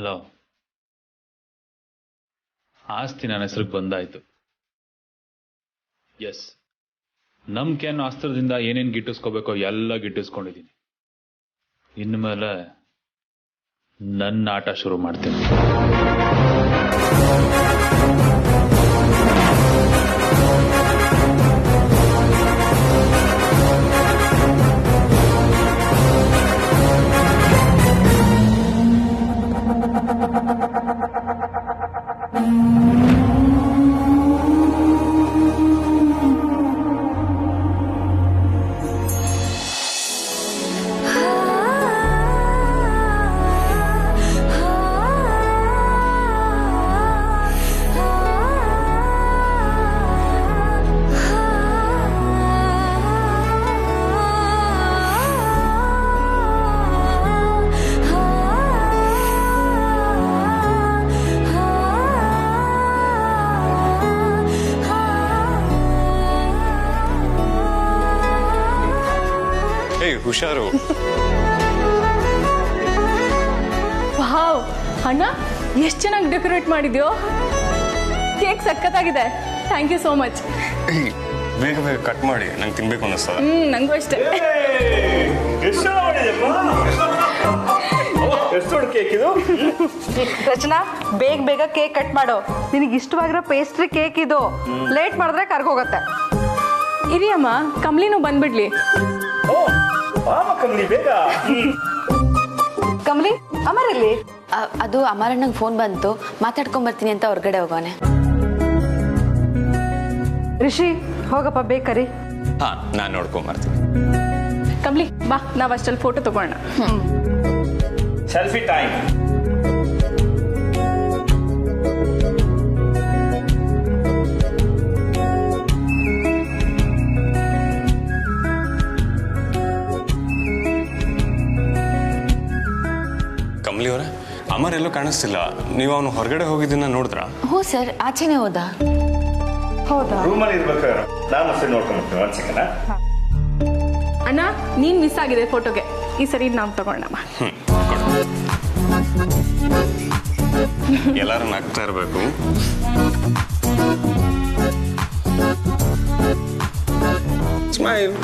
Hello. ಆಸ್ತಿ ನನ್ನ ಹೆಸರಿಗೆ ಬಂದಾಯ್ತು. ಎಸ್, ನಂಬಿಕೆ ಅನ್ನೋ ಅಸ್ತ್ರದಿಂದ ಏನೇನು ಗಿಟ್ಟಿಸ್ಕೋಬೇಕೋ ಎಲ್ಲ ಗಿಟ್ಟಿಸ್ಕೊಂಡಿದ್ದೀನಿ. ಇನ್ಮೇಲೆ ನನ್ನ ಆಟ ಶುರು ಮಾಡ್ತೀನಿ. ಹುಷಾರು. ವಾವ್ ಅಣ್ಣ, ಎಷ್ಟು ಚೆನ್ನಾಗಿ ಡೆಕೋರೇಟ್ ಮಾಡಿದ್ಯೋ. ಕೇಕ್ ಸಖತ್ತಾಗಿದೆ. Thank you so much. ಬೇಗ ಬೇಗ ಕಟ್ ಮಾಡಿ, ನಂಗೆ ತಿನ್ಬೇಕು ಅನ್ನಿಸ್ತದ. ನಂಗೂ ಅಷ್ಟೇ. ರಚನಾ, ಬೇಗ ಬೇಗ ಕೇಕ್ ಕಟ್ ಮಾಡು. ನಿನಗೆ ಇಷ್ಟವಾಗಿರೋ ಪೇಸ್ಟ್ರಿ ಕೇಕ್ ಇದು. ಲೇಟ್ ಮಾಡಿದ್ರೆ ಕರ್ಗೋಗತ್ತೆ. ಇರಿ ಅಮ್ಮ, ಕಮ್ಲಿನೂ ಬಂದ್ಬಿಡ್ಲಿ. ಕಮಲಿ, ಅಮರಲ್ಲಿ ಅದು ಅಮರಣ್ಣಂಗೆ ಫೋನ್ ಬಂತು, ಮಾತಾಡ್ಕೊಂಡ್ ಬರ್ತೀನಿ ಅಂತ ಹೊರಗಡೆ ಹೋಗೋನೆ. ರಿಷಿ, ಹೋಗಪ್ಪ, ಬೇಕರಿ. ಹಾ, ನಾನು ನೋಡ್ಕೊಂಡ್ ಬರ್ತೀನಿ. ಕಮ್ಲಿ ಬಾ, ನಾವ್ ಅಷ್ಟಲ್ಲಿ ಫೋಟೋ ತಗೋಣ. Selfie time. ಕಮಲಿ ಅವರೇ, ಅಮರ್ ಎಲ್ಲೂ ಕಾಣಿಸ್ತಿಲ್ಲ. ನೀವು ಅವನು ಹೊರಗಡೆ ಹೋಗಿದ್ದನ್ನ ನೋಡಿದ್ರಾ? ಹ್ಞೂ ಸರ್, ಆಚೆನೆ ಹೋದ. ಹೌದಾ? ರೂಮಲ್ಲಿ ಇರ್ಬೇಕಾದ್ರೆ ನಾನು ಅಷ್ಟೇ ನೋಡ್ಕೊಂಡ್ಬಿಡ್ತೀನಿ. ಒಂದ್ ಸೆಕೆಂಡ್. ಅಣ್ಣ, ನೀನ್ ಮಿಸ್ ಆಗಿದೆ ಫೋಟೋಗೆ. ಈ ಸರಿ ನಾವು ತಗೋಣಮ್ಮ. ಎಲ್ಲರೂ ನಗ್ತಾ ಇರಬೇಕು. ಸ್ಮೈಲ್.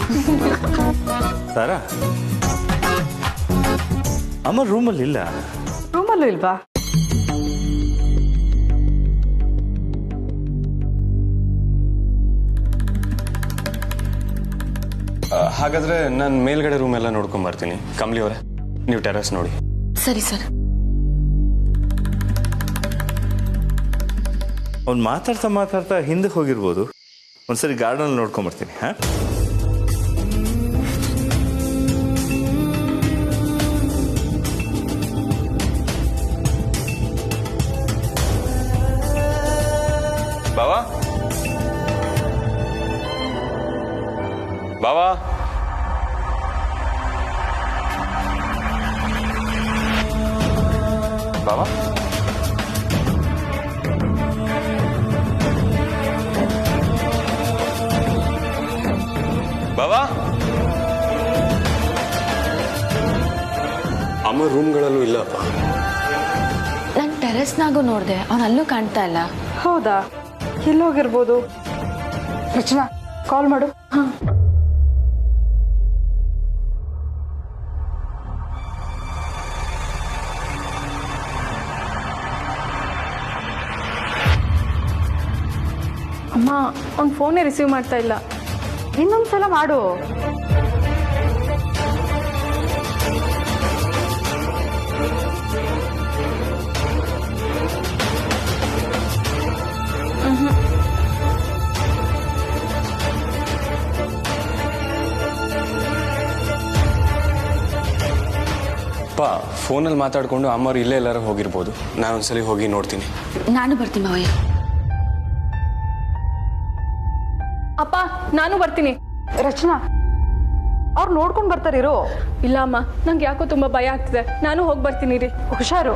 ತಾರಾ, ಅಮರ್ ರೂಮಲ್ಲಿ ಇಲ್ಲ. ರೂಮಲ್ಲೂ ಇಲ್ವಾ? ಹಾಗಾದ್ರೆ ನಾನು ಮೇಲ್ಗಡೆ ರೂಮ್ ಎಲ್ಲ ನೋಡ್ಕೊಂಡ್ ಬರ್ತೀನಿ. ಕಮಲಿ ಅವರೇ, ನೀವು ಟೆರಸ್ ನೋಡಿ. ಸರಿ ಸರ್. ಅವ್ನು ಮಾತಾಡ್ತಾ ಮಾತಾಡ್ತಾ ಹಿಂದಕ್ಕೆ ಹೋಗಿರ್ಬೋದು. ಒಂದ್ಸರಿ ಗಾರ್ಡನ್ ನೋಡ್ಕೊಂಬರ್ತೀನಿ. ಹಾ, ಬಾವಾ, ಬಾವಾ, ಬಾವಾ, ಬಾವಾ. ಅಮ್ಮ ರೂಮ್ಗಳಲ್ಲೂ ಇಲ್ಲಪ್ಪ. ನಾನು ಟೆರೆಸ್ನಾಗೂ ನೋಡಿದೆ, ಅವನಲ್ಲೂ ಕಾಣ್ತಾ ಇಲ್ಲ. ಹೌದಾ? ಎಲ್ಲೋಗಿರ್ಬೋದು? ರಚನಾ, ಕಾಲ್ ಮಾಡು. ಅಮ್ಮ, ಅವ್ನ ಫೋನೇ ರಿಸೀವ್ ಮಾಡ್ತಾ ಇಲ್ಲ. ಇನ್ನೊಂದ್ಸಲ ಮಾಡು. ಅಪ್ಪ, ಫೋನಲ್ಲಿ ಮಾತಾಡ್ಕೊಂಡು ಅಮ್ಮವ್ರು ಇಲ್ಲೇ ಎಲ್ಲರೂ ಹೋಗಿರ್ಬೋದು. ನಾನೊಂದ್ಸಲಿ ಹೋಗಿ ನೋಡ್ತೀನಿ. ನಾನು ಬರ್ತೀನಿ ಮಾವಯ್ಯ. ಅಪ್ಪ, ನಾನು ಬರ್ತೀನಿ. ರಚನಾ, ಅವ್ರು ನೋಡ್ಕೊಂಡು ಬರ್ತಾರಿರೋ. ಇಲ್ಲ ಅಮ್ಮ, ನಂಗೆ ಯಾಕೋ ತುಂಬಾ ಭಯ ಆಗ್ತಿದೆ. ನಾನು ಹೋಗಿ ಬರ್ತೀನಿ ರೀ. ಹುಷಾರು.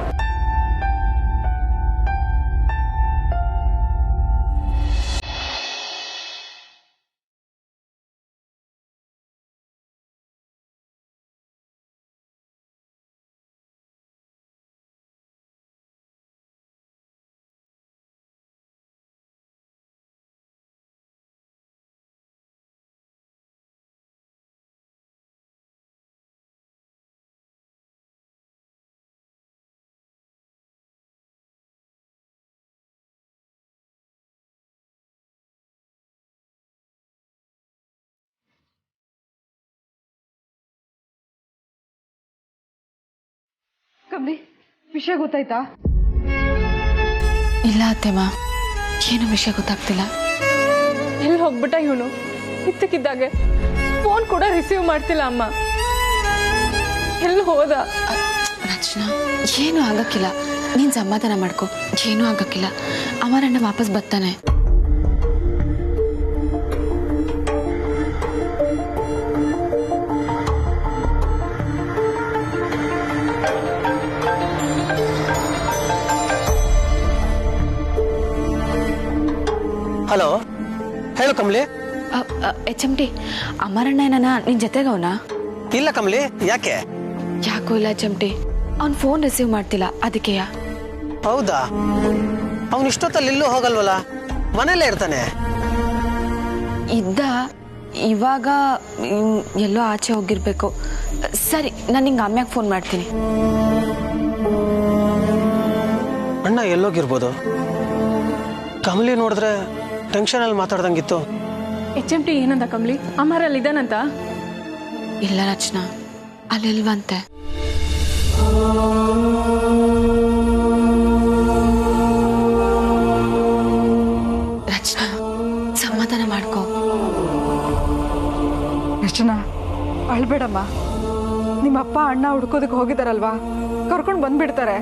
ಕಮ್ಲಿ ವಿಷಯ ಗೊತ್ತಾಯ್ತಾ? ಇಲ್ಲ ಅತ್ತೆಮ್ಮ, ಏನು ವಿಷಯ ಗೊತ್ತಾಗ್ತಿಲ್ಲ. ಎಲ್ಲಿ ಹೋಗ್ಬಿಟ್ಟ ಇವನು? ಇದ್ದಕ್ಕಿದ್ದಾಗೆ ಫೋನ್ ಕೂಡ ರಿಸೀವ್ ಮಾಡ್ತಿಲ್ಲ ಅಮ್ಮ. ಎಲ್ಲಿ ಹೋದ? ರಚನಾ, ಏನೂ ಆಗಕ್ಕಿಲ್ಲ, ನೀನು ಸಮಾಧಾನ ಮಾಡ್ಕೊ. ಏನೂ ಆಗಕ್ಕಿಲ್ಲ, ಅಮರಣ್ಣ ವಾಪಸ್ ಬರ್ತಾನೆ. ಹಲೋ, ಹೇಳು ಕಮಲಿ. HMT, ಅಮರಣ್ಣ ಏನನ ನಿನ್ ಜೊತೆಗವನ? ಇಲ್ಲ ಕಮಲಿ, ಯಾಕೆ? ಯಾಕೂ ಇಲ್ಲ HMT, ಅವ್ನ್ ಫೋನ್ ರಿಸೀವ್ ಮಾಡ್ತಿಲ್ಲ, ಅದಕ್ಕೆಯಾ? ಹೌದಾ? ಅವನು ಇಷ್ಟೊತ್ತಲ್ಲಿ ಇಲ್ಲೂ ಹೋಗಲ್ವಲ್ಲ, ಮನೇಲೇ ಇರ್ತಾನೆ. ಇದ್ದ, ಇವಾಗ ಎಲ್ಲೋ ಆಚೆ ಹೋಗಿರ್ಬೇಕು. ಸರಿ, ನಾನು ನಿಂಗೆ ಆಮ್ಯಾಗ ಫೋನ್ ಮಾಡ್ತೀನಿ. ಅಣ್ಣ ಎಲ್ಲೋಗಿರ್ಬೋದು? ಕಮಲಿ ನೋಡಿದ್ರೆ ಟೆನ್ಷನ್ ಅಲ್ಲಿ ಮಾತಾಡ್ದಂಗಿತ್ತು. HMT ಏನಂದ ಕಮ್ಲಿ? ಅಮರಲ್ಲಿ ಇದಾನಂತ? ಇಲ್ಲ ರಚನಾ, ಅಲ್ಲಿಲ್ವಂತೆ. ರಚನಾ, ಸಮಾಧಾನ ಮಾಡ್ಕೋ. ರಚನಾ, ಅಳ್ಬೇಡಮ್ಮ. ನಿಮ್ಮಪ್ಪ ಅಣ್ಣ ಹುಡ್ಕೋದಕ್ಕೆ ಹೋಗಿದಾರಲ್ವಾ, ಕರ್ಕೊಂಡು ಬಂದ್ಬಿಡ್ತಾರೆ.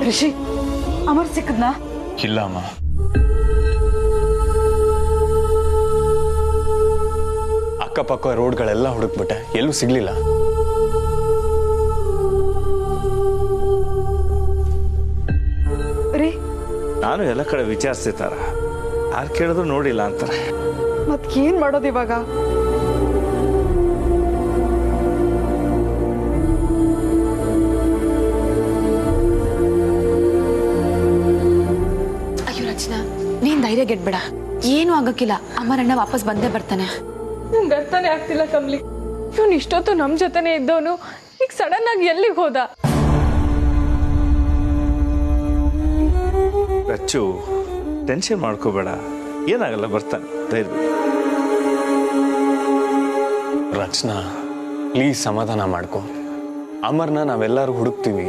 ರಿಷಿ, ಅಮರ್ ಸಿಕ್ಕದ್ನಾ? ಇಲ್ಲ ಅಮ್ಮ. ಅಕ್ಕಪಕ್ಕ ರೋಡ್ಗಳೆಲ್ಲ ಹುಡುಕ್ಬಿಟ್ಟೆ, ಎಲ್ಲೂ ಸಿಗ್ಲಿಲ್ಲ. ರೀ, ನಾನು ಎಲ್ಲ ಕಡೆ ವಿಚಾರಿಸ್ತಿರ್ತಾರ, ಯಾರು ಕೇಳಿದ್ರು ನೋಡಿಲ್ಲ ಅಂತಾರೆ. ಮತ್ ಏನ್ ಮಾಡೋದು ಇವಾಗ? ಅಯ್ಯೋ ರಚನಾ, ನೀನ್ ಧೈರ್ಯ ಗೆಡ್ಬೇಡ, ಏನೂ ಆಗಕ್ಕಿಲ್ಲ, ಅಮರಣ್ಣ ವಾಪಸ್ ಬಂದೇ ಬರ್ತಾನೆ. ನಂಗೆ ಅರ್ಥನೇ ಆಗ್ತಿಲ್ಲ ಕಮ್ಲಿ. ಇವನು ಇಷ್ಟೊತ್ತು ನಮ್ ಜೊತೆನೆ ಇದ್ದವನು ಈಗ ಸಡನ್ ಆಗಿ ಎಲ್ಲಿಗೆ ಹೋದ? ರಚ್ಚು, ಟೆನ್ಷನ್ ಮಾಡ್ಕೋಬೇಡ, ಏನಾಗಲ್ಲ, ಬರ್ತಾನೆ, ಧೈರ್ಯ. ರಚನಾ, ಪ್ಲೀಸ್ ಸಮಾಧಾನ ಮಾಡ್ಕೊ. ಅಮರ್ನ ನಾವೆಲ್ಲರೂ ಹುಡುಕ್ತೀವಿ,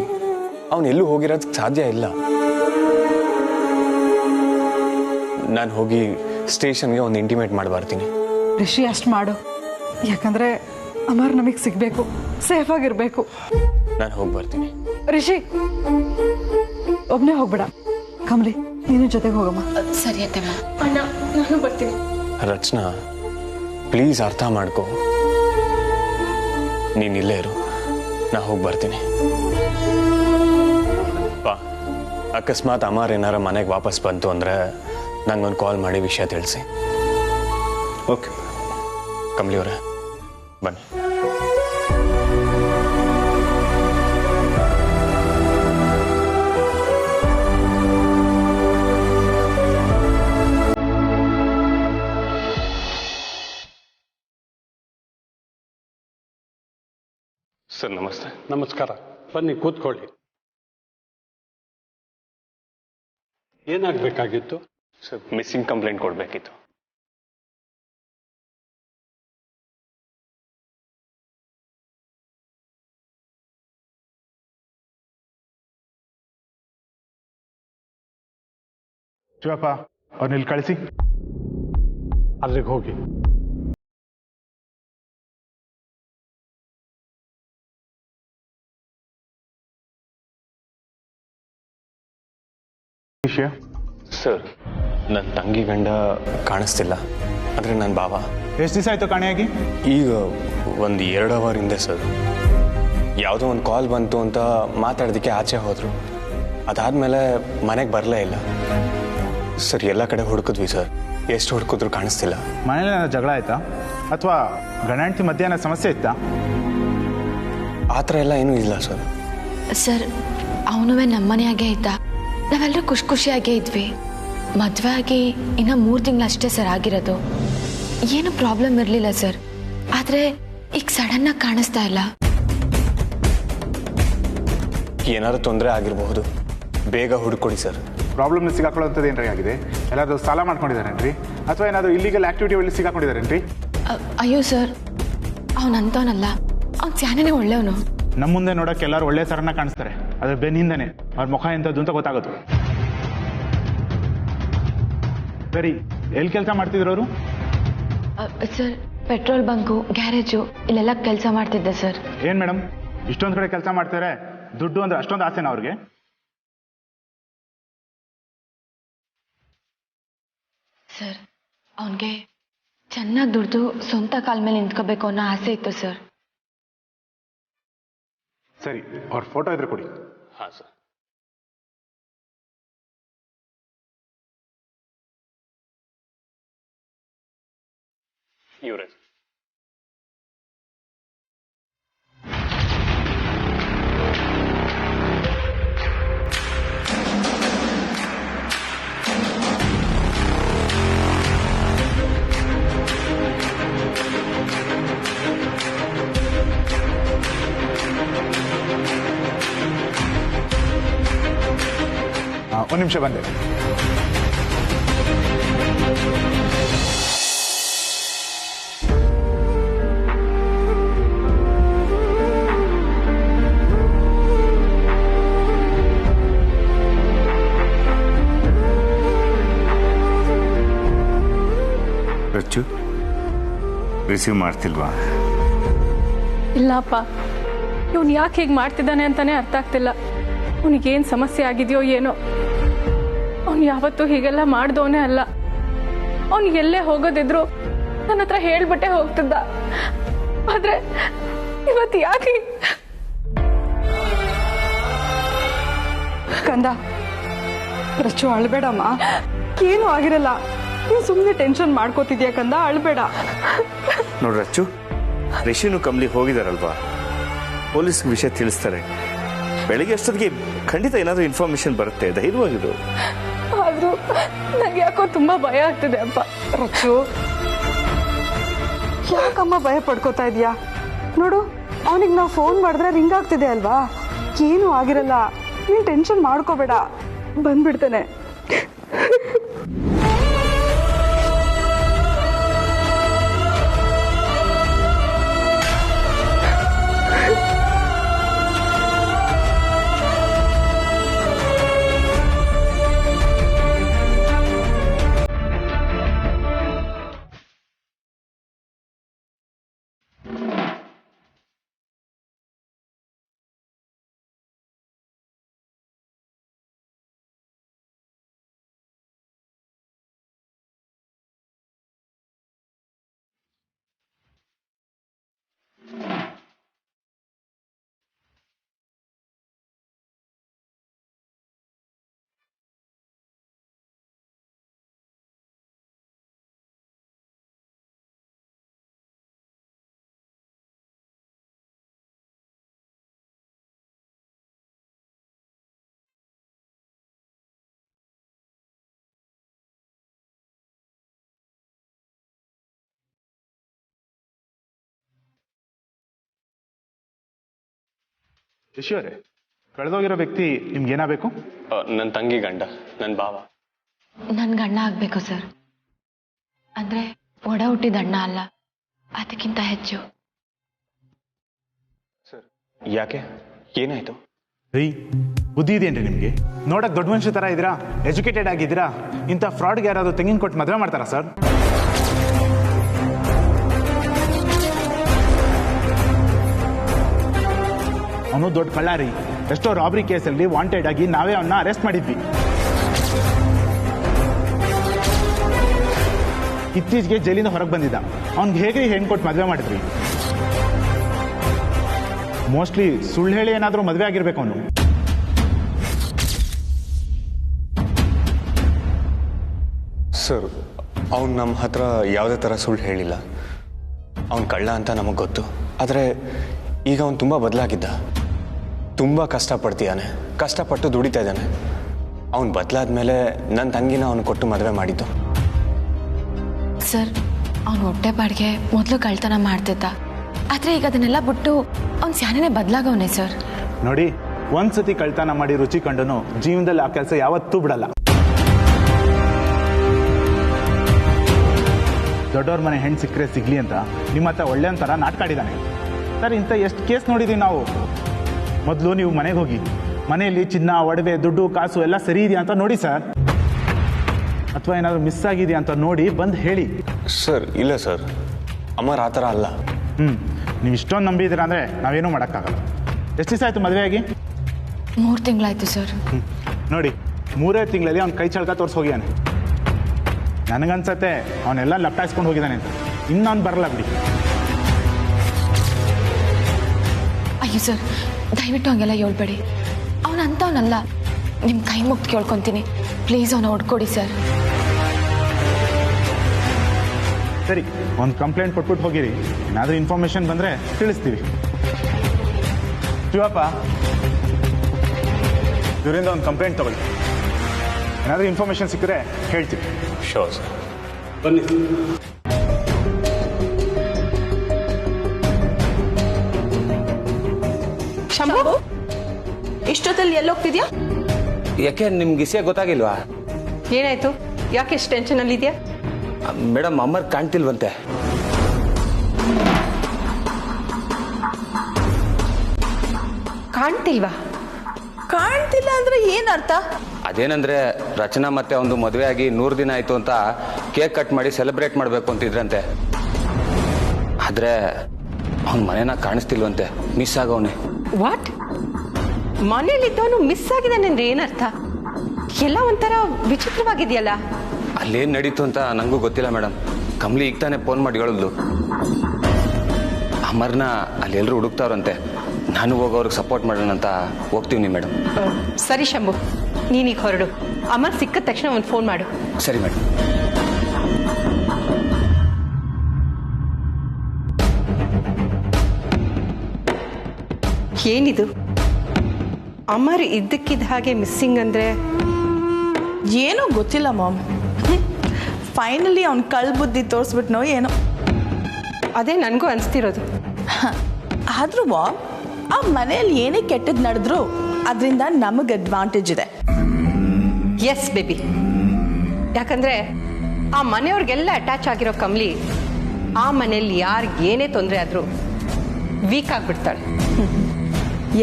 ಅವನು ಎಲ್ಲೂ ಹೋಗಿರೋದಕ್ಕೆ ಸಾಧ್ಯ ಇಲ್ಲ. ನಾನು ಹೋಗಿ ಸ್ಟೇಷನ್ಗೆ ಒಂದು ಇಂಟಿಮೇಟ್ ಮಾಡಿ ಬರ್ತೀನಿ. ರಿಷಿ, ಅಷ್ಟು ಮಾಡು, ಯಾಕಂದ್ರೆ ಅಮರ್ ನಮಗೆ ಸಿಗ್ಬೇಕು, ಸೇಫ್ ಆಗಿರ್ಬೇಕು. ನಾನು ಹೋಗಿ ಬರ್ತೀನಿ. ರಿಷಿ, ಒಬ್ನೇ ಹೋಗ್ಬೇಡ. ಕಮಲಿ, ನೀನು ಜೊತೆಗೆ ಹೋಗಮ್ಮ. ಸರಿ ಅತ್ತೆಮ್ಮ. ಅಣ್ಣ, ನಾನು ಬರ್ತೀನಿ. ರಚನಾ, ಪ್ಲೀಸ್ ಅರ್ಥ ಮಾಡ್ಕೊ. ನೀನು ಇಲ್ಲೇ ಇರು, ನಾ ಹೋಗಿ ಬರ್ತೀನಿ. ಅಕಸ್ಮಾತ್ ಅಮರ್ ಏನಾರ ಮನೆಗೆ ವಾಪಸ್ ಬಂತು ಅಂದರೆ ನಂಗೊಂದು ಕಾಲ್ ಮಾಡಿ ವಿಷಯ ತಿಳಿಸಿ. ಓಕೆ ಕಮಲಿ ಅವರೇ, ಬನ್ನಿ. ಸರ್ ನಮಸ್ತೆ. ನಮಸ್ಕಾರ, ಬನ್ನಿ ಕೂತ್ಕೊಳ್ಳಿ. ಏನಾಗಬೇಕಾಗಿತ್ತು? ಸರ್, ಮಿಸ್ಸಿಂಗ್ ಕಂಪ್ಲೇಂಟ್ ಕೊಡಬೇಕಿತ್ತು. ಶಿವಪ್ಪ, ಅವ್ರನ್ನ ಇಲ್ಲಿ ಕಳಿಸಿ. ಅಲ್ಲಿಗೆ ಹೋಗಿ. ವಿಷಯ ಸರ್, ನನ್ನ ತಂಗಿ ಗಂಡ ಕಾಣಿಸ್ತಿಲ್ಲ, ಅಂದರೆ ನನ್ನ ಬಾವ. ಎಷ್ಟು ದಿವಸ ಆಯಿತು ಕಾಣೆಯಾಗಿ? ಈಗ ಒಂದು 2 ಅವರ್ ಹಿಂದೆ ಸರ್. ಯಾವುದೋ ಒಂದು ಕಾಲ್ ಬಂತು ಅಂತ ಮಾತಾಡೋದಕ್ಕೆ ಆಚೆ ಹೋದರು. ಅದಾದಮೇಲೆ ಮನೆಗೆ ಬರಲೇ ಇಲ್ಲ ಸರ್. ಎಲ್ಲ ಕಡೆ ಹುಡುಕಿದ್ವಿ ಸರ್, ಎಷ್ಟು ಹುಡುಕಿದ್ರು ಕಾಣಿಸ್ತಿಲ್ಲ. ಮನೇಲಿ ಜಗಳ ಆಯ್ತಾ ಅಥವಾ ಗಂಡ ಹೆಂಡತಿ ಮಧ್ಯಾಹ್ನ ಸಮಸ್ಯೆ ಇತ್ತಾ? ಆ ಥರ ಎಲ್ಲ ಏನೂ ಇಲ್ಲ ಸರ್. ಸರ್, ಅವನುವೆ ನಮ್ಮನೆಯಾಗೇ ಇದ್ದ. ನಾವೆಲ್ಲರೂ ಖುಷಿಯಾಗೇ ಇದ್ವಿ. ಮದುವೆ ಆಗಿ ಇನ್ನು 3 ತಿಂಗಳಷ್ಟೇ ಸರ್ ಆಗಿರೋದು. ಏನು ಪ್ರಾಬ್ಲಮ್ ಇರಲಿಲ್ಲ ಸರ್. ಆದರೆ ಈಗ ಸಡನ್ನಾಗಿ ಕಾಣಿಸ್ತಾ ಇಲ್ಲ. ಏನಾದ್ರು ತೊಂದರೆ ಆಗಿರಬಹುದು, ಬೇಗ ಹುಡುಕೊಡಿ ಸರ್. ಪ್ರಾಬ್ಲಮ್ನ ಸಿಗಾಕೊಳ್ಳೋಂಥದ್ದು ಏನ್ರಿ ಆಗಿದೆ? ಎಲ್ಲಾದರೂ ಸಾಲ ಮಾಡ್ಕೊಂಡಿದ್ದಾರೇನ್ರಿ, ಅಥವಾ ಏನಾದರೂ ಇಲ್ಲಿಗಲ್ ಆಕ್ಟಿವಿಟಿ ಒಳ್ಳೆ ಸಿಗಾಕೊಂಡಿದ್ದಾರೇನ್ರಿ? ಅಯ್ಯೋ ಸರ್, ಅವನಂತವನಲ್ಲ, ಅವ್ನು ಸ್ಯಾನೇ ಒಳ್ಳೆಯವನು. ನಮ್ಮ ಮುಂದೆ ನೋಡೋಕೆ ಎಲ್ಲರೂ ಒಳ್ಳೆ ಸರನ್ನ ಕಾಣಿಸ್ತಾರೆ, ಅದ್ರ ಬೆನ್ನಿಂದನೇ ಅವ್ರ ಮುಖ ಎಂಥದ್ದು ಅಂತ ಗೊತ್ತಾಗೋದು. ಸರಿ, ಎಲ್ಲಿ ಕೆಲಸ ಮಾಡ್ತಿದ್ರು ಅವರು? ಸರ್, ಪೆಟ್ರೋಲ್ ಬಂಕು, ಗ್ಯಾರೇಜು ಇಲ್ಲೆಲ್ಲ ಕೆಲಸ ಮಾಡ್ತಿದ್ದೆ ಸರ್. ಏನು ಮೇಡಮ್, ಇಷ್ಟೊಂದು ಕಡೆ ಕೆಲಸ ಮಾಡ್ತಾರೆ, ದುಡ್ಡು ಅಂದ್ರೆ ಅಷ್ಟೊಂದು ಆಸೆನಾ ಅವ್ರಿಗೆ? ಸರ್, ಅವನಿಗೆ ಚೆನ್ನಾಗಿ ದುಡ್ದು ಸ್ವಂತ ಕಾಲ ಮೇಲೆ ನಿಂತ್ಕೋಬೇಕು ಅನ್ನೋ ಆಸೆ ಇತ್ತು ಸರ್. ಸರಿ, ಅವ್ರ ಫೋಟೋ ಇದ್ರೆ ಕೊಡಿ. ಹಾಂ ಸರ್. ಇವರೇ. ಒಂದು ನಿಮಿಷ ಬಂದೆ. ರಚ್ಚು, ರಿಸೀವ್ ಮಾಡ್ತಿಲ್ವಾ? ಇಲ್ಲಪ್ಪ, ಇವನು ಯಾಕೆ ಹೀಗೆ ಮಾಡ್ತಿದ್ದಾನೆ ಅಂತಾನೆ ಅರ್ಥ ಆಗ್ತಿಲ್ಲ. ಅವನಿಗೇನು ಸಮಸ್ಯೆ ಆಗಿದೆಯೋ ಏನೋ. ಅವನು ಯಾವತ್ತೂ ಹೀಗೆಲ್ಲ ಮಾಡ್ದವನೇ ಅಲ್ಲ. ಅವನಿಗೆ ಎಲ್ಲೇ ಹೋಗೋದಿದ್ರು ನನ್ನ ಹತ್ರ ಹೇಳ್ಬಿಟ್ಟೆ ಹೋಗ್ತಿದ್ದ. ಆದ್ರೆ ಇವತ್ತು ಯಾಕೆ? ಕಂದ, ರಚ್ಚು ಅಳ್ಬೇಡಮ್ಮ, ಏನೂ ಆಗಿರಲ್ಲ. ನೀನು ಸುಮ್ಮನೆ ಟೆನ್ಷನ್ ಮಾಡ್ಕೋತಿದ್ಯಾ ಕಂದ, ಅಳ್ಬೇಡ. ನೋಡ್ರಿ ರಚ್ಚು, ರಿಷಿನು ಕಮಲಿ ಹೋಗಿದಾರಲ್ವಾ, ಪೊಲೀಸ್ಗೆ ವಿಷಯ ತಿಳಿಸ್ತಾರೆ. ಬೆಳಿಗ್ಗೆ ಅಷ್ಟೊತ್ತಿಗೆ ಖಂಡಿತ ಏನಾದರೂ ಇನ್ಫಾರ್ಮೇಶನ್ ಬರುತ್ತೆ, ಧೈರ್ಯವಾಗಿರು. ಆದ್ರೂ ನಂಗೆ ಯಾಕೋ ತುಂಬಾ ಭಯ ಆಗ್ತಿದೆ ಅಪ್ಪ. ರಚ್ಚು, ಯಾಕಮ್ಮ ಭಯ ಪಡ್ಕೋತಾ ಇದೀಯಾ? ನೋಡು, ಅವನಿಗೆ ನಾವು ಫೋನ್ ಮಾಡಿದ್ರೆ ರಿಂಗ್ ಆಗ್ತಿದೆ ಅಲ್ವಾ, ಏನೂ ಆಗಿರಲ್ಲ. ನೀನು ಟೆನ್ಷನ್ ಮಾಡ್ಕೋಬೇಡ, ಬಂದ್ಬಿಡ್ತೇನೆ. ಯಶೋರೆ, ಕಳೆದೋಗಿರೋ ವ್ಯಕ್ತಿ ನಿಮ್ಗೆ ಏನಾಗಬೇಕು? ನನ್ನ ತಂಗಿ ಗಂಡ, ನನ್ನ ಭಾವ. ನನ್ನ ಗಂಡ ಆಗ್ಬೇಕು ಸರ್. ಅಂದ್ರೆ ಒಡ ಹುಟ್ಟಿದ ಅಣ್ಣ ಅಲ್ಲ, ಅದಕ್ಕಿಂತ ಹೆಚ್ಚು. ಸರ್, ಯಾಕೆ, ಏನಾಯ್ತು? ರೀ, ಬುದ್ಧಿ ಇದೆಯೇನ್ರಿ ನಿಮಗೆ? ನೋಡಕ್ ದೊಡ್ಡ ಮನುಷ್ಯ ತರ ಇದ್ದೀರಾ, ಎಜುಕೇಟೆಡ್ ಆಗಿದ್ದೀರಾ. ಇಂಥ ಫ್ರಾಡ್ಗೆ ಯಾರಾದರೂ ತೆಂಗಿನ ಕೊಟ್ಟು ಮದುವೆ ಮಾಡ್ತಾರಾ ಸರ್? ಅವನು ದೊಡ್ಡ ಕಳ್ಳ ರೀ. ಎಷ್ಟೋ ರಾಬರಿ ಕೇಸಲ್ಲಿ ವಾಂಟೆಡ್ ಆಗಿ ನಾವೇ ಅವನ್ನ ಅರೆಸ್ಟ್ ಮಾಡಿದ್ವಿ. ಇತ್ತೀಚೆಗೆ ಜೈಲಿಂದ ಹೊರಗೆ ಬಂದಿದ್ದ. ಅವ್ನಿಗೆ ಹೇಗೆ ಹೆಣ್ಣು ಕೊಟ್ಟು ಮದುವೆ ಮಾಡಿದ್ವಿ? ಮೋಸ್ಟ್ಲಿ ಸುಳ್ಳು ಹೇಳಿ ಏನಾದರೂ ಮದುವೆ ಆಗಿರ್ಬೇಕು ಅವನು. ಸರ್, ಅವ್ನು ನಮ್ಮ ಹತ್ರ ಯಾವುದೇ ಥರ ಸುಳ್ಳು ಹೇಳಿಲ್ಲ. ಅವ್ನು ಕಳ್ಳ ಅಂತ ನಮಗೆ ಗೊತ್ತು. ಆದರೆ ಈಗ ಅವನು ತುಂಬ ಬದಲಾಗಿದ್ದ. ತುಂಬ ಕಷ್ಟಪಡ್ತೀಯಾನೆ, ಕಷ್ಟಪಟ್ಟು ದುಡಿತಾ ಇದ್ದಾನೆ. ಅವನು ಬದಲಾದ್ಮೇಲೆ ನನ್ನ ತಂಗಿನ ಅವನು ಕೊಟ್ಟು ಮದುವೆ ಮಾಡಿದ್ದು. ಸರ್, ಅವನು ಹೊಟ್ಟೆ ಬಾಡಿಗೆ ಮೊದಲು ಕಳ್ತನ ಮಾಡ್ತಿದ್ದ, ಆದರೆ ಈಗ ಅದನ್ನೆಲ್ಲ ಬಿಟ್ಟು ಅವ್ನು ಸ್ಯಾನೇ ಬದಲಾಗವನೆ ಸರ್. ನೋಡಿ, ಒಂದ್ಸತಿ ಕಳ್ತನ ಮಾಡಿ ರುಚಿ ಕಂಡನು ಜೀವನದಲ್ಲಿ ಆ ಕೆಲಸ ಯಾವತ್ತೂ ಬಿಡಲ್ಲ. ದೊಡ್ಡವ್ರ ಮನೆ ಹೆಣ್ಣು ಸಿಕ್ಕರೆ ಸಿಗ್ಲಿ ಅಂತ ನಿಮ್ಮ ಹತ್ರ ಒಳ್ಳೆ ಒಂಥರ ನಾಟಕ ಆಡಿದ್ದಾನೆ ಸರ್. ಇಂಥ ಎಷ್ಟು ಕೇಸ್ ನೋಡಿದ್ದೀವಿ ನಾವು. ಮೊದಲು ನೀವು ಮನೆಗೆ ಹೋಗಿ ಮನೆಯಲ್ಲಿ ಚಿನ್ನ, ಒಡವೆ, ದುಡ್ಡು, ಕಾಸು ಎಲ್ಲ ಸರಿ ಇದೆಯಾ ಅಂತ ನೋಡಿ ಸರ್. ಅಥವಾ ಏನಾದರೂ ಮಿಸ್ ಆಗಿದೆಯಾ ಅಂತ ನೋಡಿ ಬಂದು ಹೇಳಿ. ಸರ್ ಇಲ್ಲ ಸರ್, ಅಮರ್ ಆ ಥರ ಅಲ್ಲ. ನೀವು ಇಷ್ಟೊಂದು ನಂಬಿದ್ದೀರಾ ಅಂದರೆ ನಾವೇನೂ ಮಾಡೋಕ್ಕಾಗಲ್ಲ. ಎಷ್ಟು ದಿವಸ ಆಯಿತು ಮದುವೆ ಆಗಿ? 3 ತಿಂಗಳಾಯ್ತು ಸರ್. ನೋಡಿ, 3 ತಿಂಗಳಲ್ಲಿ ಅವ್ನು ಕೈ ಚಳಕ ತೋರಿಸಿ ಹೋಗಿದ್ದಾನೆ. ನನಗನ್ಸತ್ತೆ ಅವನೆಲ್ಲ ಲಪ್ಟಾಯಿಸ್ಕೊಂಡು ಹೋಗಿದ್ದಾನೆ ಅಂತ. ಇನ್ನು ಅವ್ನು ಬರಲ್ಲ ಬಿಡಿ. ಅಯ್ಯೋ ಸರ್, ದಯವಿಟ್ಟು ಹಂಗೆಲ್ಲ ಹೇಳ್ಬೇಡಿ. ಅವನಂತವನಲ್ಲ, ನಿಮ್ಮ ಕೈ ಮುಗ್ದು ಕೇಳ್ಕೊತೀನಿ, ಪ್ಲೀಸ್ ಅವನ ಹೊಡ್ಕೊಡಿ ಸರ್. ಸರಿ, ಒಂದು ಕಂಪ್ಲೇಂಟ್ ಕೊಟ್ಬಿಟ್ಟು ಹೋಗಿರಿ. ಏನಾದರೂ ಇನ್ಫಾರ್ಮೇಷನ್ ಬಂದರೆ ತಿಳಿಸ್ತೀವಿ. ಶಿವಪ್ಪ, ಇವರಿಂದ ಒಂದು ಕಂಪ್ಲೇಂಟ್ ತಗೊಳ್ಳಿ. ಏನಾದರೂ ಇನ್ಫಾರ್ಮೇಷನ್ ಸಿಕ್ಕರೆ ಹೇಳ್ತೀವಿ. Sure sir. ಬನ್ನಿ. ಶಂಭು, ಇಷ್ಟೊತ್ತಲ್ಲಿ ಎಲ್ಲೋಗ್ತಿದ್ಯಾ? ಯಾಕೆ ನಿಮ್ಗೆ ವಿಷಯ ಗೊತ್ತಾಗಿಲ್ವಾ? ಏನಾಯ್ತು? ಯಾಕೆ ಎಷ್ಟು ಟೆನ್ಷನ್ ಅಲ್ಲಿ ಇದೆಯಾ? ಮೇಡಮ್, ಅಮರ್ ಕಾಣ್ತಿಲ್ವಂತೆ. ಕಾಣ್ತಿಲ್ವಾ? ಕಾಣ್ತಿಲ್ಲ ಅಂದ್ರೆ ಏನರ್ಥ? ಅದೇನಂದ್ರೆ ರಚನಾ ಮತ್ತೆ ಒಂದು ಮದುವೆ ಆಗಿ 100 ದಿನ ಆಯ್ತು ಅಂತ ಕೇಕ್ ಕಟ್ ಮಾಡಿ ಸೆಲೆಬ್ರೇಟ್ ಮಾಡಬೇಕು ಅಂತಿದ್ರಂತೆ. ಆದ್ರೆ ಅವ್ನ ಮನೇನ ಕಾಣಿಸ್ತಿಲ್ವಂತೆ, ಮಿಸ್ ಆಗವನೆ. ವಾಟ್? ಮನೇಲಿದ್ದವನು ಮಿಸ್ ಆಗಿದ್ದಾನೆ ಅಂದ್ರೆ ಏನರ್ಥ? ಎಲ್ಲ ಒಂಥರ ವಿಚಿತ್ರವಾಗಿದೆಯಲ್ಲ. ಅಲ್ಲೇನ್ ನಡೀತು ಅಂತ ನಂಗೂ ಗೊತ್ತಿಲ್ಲ ಮೇಡಮ್. ಕಮಲಿ ಈಗ ತಾನೇ ಫೋನ್ ಮಾಡಿ ಹೇಳಿದ್ಲು. ಅಮರ್ನ ಅಲ್ಲೆಲ್ಲರೂ ಹುಡುಕ್ತಾವ್ರಂತೆ. ನಾನು ಹೋಗೋವ್ರಿಗೆ ಸಪೋರ್ಟ್ ಮಾಡೋಣ ಅಂತ ಹೋಗ್ತೀವಿ ಮೇಡಮ್. ಸರಿ ಶಂಭು, ನೀನೀಗ ಹೊರಡು. ಅಮರ್ ಸಿಕ್ಕಿದ ತಕ್ಷಣ ಒಂದು ಫೋನ್ ಮಾಡು. ಸರಿ ಮೇಡಮ್. ಏನಿದು? ಅಮರ್ ಇದ್ದಕ್ಕಿದ್ದ ಹಾಗೆ ಮಿಸ್ಸಿಂಗ್ ಅಂದ್ರೆ ಏನೋ ಗೊತ್ತಿಲ್ಲ ಮಾಮ್. ಫೈನಲಿ ಅವ್ನು ಕಳ್ ಬುದ್ಧಿ ತೋರಿಸ್ಬಿಟ್ನೋ ಏನೋ. ಅದೇ ನನಗೂ ಅನಿಸ್ತಿರೋದು. ಆದ್ರೂ ಮಾಮ್, ಆ ಮನೆಯಲ್ಲಿ ಏನೇ ಕೆಟ್ಟದ್ದು ನಡೆದ್ರು ಅದರಿಂದ ನಮಗೆ ಅಡ್ವಾಂಟೇಜ್ ಇದೆ. Yes baby. ಯಾಕಂದ್ರೆ ಆ ಮನೆಯವ್ರಿಗೆಲ್ಲ ಅಟ್ಯಾಚ್ ಆಗಿರೋ ಕಮಲಿ ಆ ಮನೆಯಲ್ಲಿ ಯಾರಿಗೆ ಏನೇ ತೊಂದರೆ ಆದರೂ ವೀಕ್ ಆಗಿಬಿಡ್ತಾಳೆ.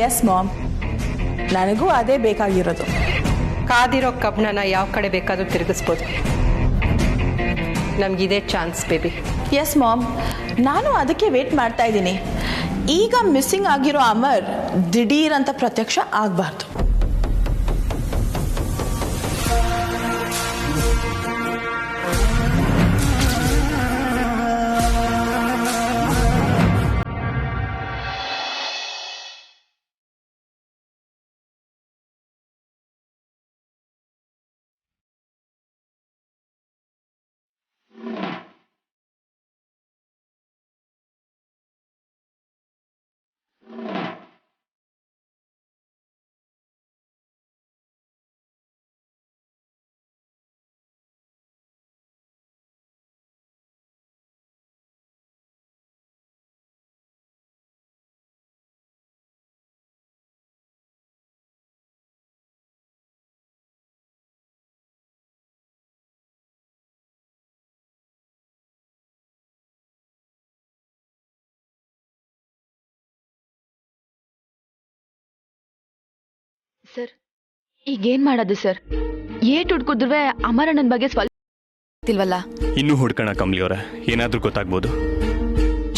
ಎಸ್ ಮಾಮ್, ನನಗೂ ಅದೇ ಬೇಕಾಗಿರೋದು. ಕಾದಿರೋ ಕಬ್ಬಣನ ಯಾವ ಕಡೆ ಬೇಕಾದರೂ ತಿರುಗಿಸ್ಬೋದು. ನಮಗಿದೆ ಚಾನ್ಸ್ ಬೇಬಿ. ಎಸ್ ಮಾಮ್, ನಾನು ಅದಕ್ಕೆ ವೇಟ್ ಮಾಡ್ತಾ ಇದ್ದೀನಿ. ಈಗ ಮಿಸ್ಸಿಂಗ್ ಆಗಿರೋ ಅಮರ್ ದಿಢೀರ್ ಅಂತ ಪ್ರತ್ಯಕ್ಷ ಆಗಬಾರ್ದು. ಸರ್, ಈಗೇನ್ ಮಾಡೋದು ಸರ್? ಏಟ್ ಹುಡ್ಕುದ್ರೂ ಅಮರಣ್ಣನ ಬಗ್ಗೆ ಸ್ವಲ್ಪ ಗೊತ್ತಿಲ್ವಲ್ಲ. ಇನ್ನೂ ಹುಡ್ಕೋಣ ಕಮಲಿ ಅವರ, ಏನಾದ್ರೂ ಗೊತ್ತಾಗ್ಬೋದು.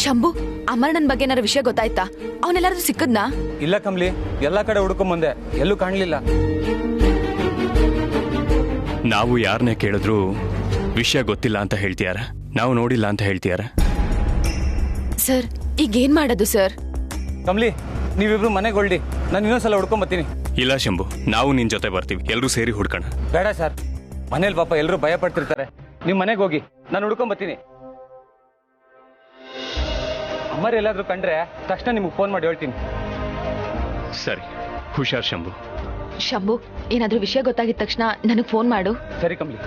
ಶಂಭು, ಅಮರಣ್ಣನ ಬಗ್ಗೆ ಏನಾದ್ರು ವಿಷಯ ಗೊತ್ತಾಯ್ತಾ? ಅವನೆಲ್ಲಾದ್ರೂ ಸಿಕ್ಕದ್ನಾ? ಇಲ್ಲ ಕಮಲಿ, ಎಲ್ಲಾ ಕಡೆ ಹುಡ್ಕೊಂಬಂದೆ, ಎಲ್ಲೂ ಕಾಣ್ಲಿಲ್ಲ. ನಾವು ಯಾರನ್ನೇ ಕೇಳಿದ್ರು ವಿಷಯ ಗೊತ್ತಿಲ್ಲ ಅಂತ ಹೇಳ್ತೀಯಾರ, ನಾವು ನೋಡಿಲ್ಲ ಅಂತ ಹೇಳ್ತೀಯಾರ. ಸರ್, ಈಗೇನ್ ಮಾಡೋದು ಸರ್? ಕಮಲಿ, ನೀವಿಬ್ರು ಮನೆಗೆ ಹೊರಡಿ, ನಾನು ಇನ್ನೊಂದ್ಸಲ ಹುಡ್ಕೊಂಬತ್ತೀನಿ. ಇಲ್ಲ ಶಂಭು, ನಾವು ನಿನ್ ಜೊತೆ ಬರ್ತೀವಿ, ಎಲ್ಲರೂ ಸೇರಿ ಹುಡ್ಕೋಣ. ಬೇಡ ಸರ್, ಮನೇಲಿ ಪಾಪ ಎಲ್ಲರೂ ಭಯ ಪಡ್ತಿರ್ತಾರೆ. ನೀವು ಮನೆಗೆ ಹೋಗಿ, ನಾನು ಹುಡ್ಕೊಂಬತ್ತೀನಿ. ಅಮ್ಮರ್ ಎಲ್ಲಾದ್ರೂ ಕಂಡ್ರೆ ತಕ್ಷಣ ನಿಮ್ಗೆ ಫೋನ್ ಮಾಡಿ ಹೇಳ್ತೀನಿ. ಸರಿ. ಹುಷಾರ್ ಶಂಭು. ಶಂಭು, ಏನಾದ್ರೂ ವಿಷಯ ಗೊತ್ತಾಗಿದ ತಕ್ಷಣ ನನಗೆ ಫೋನ್ ಮಾಡು. ಸರಿ ಕಮಲಿ.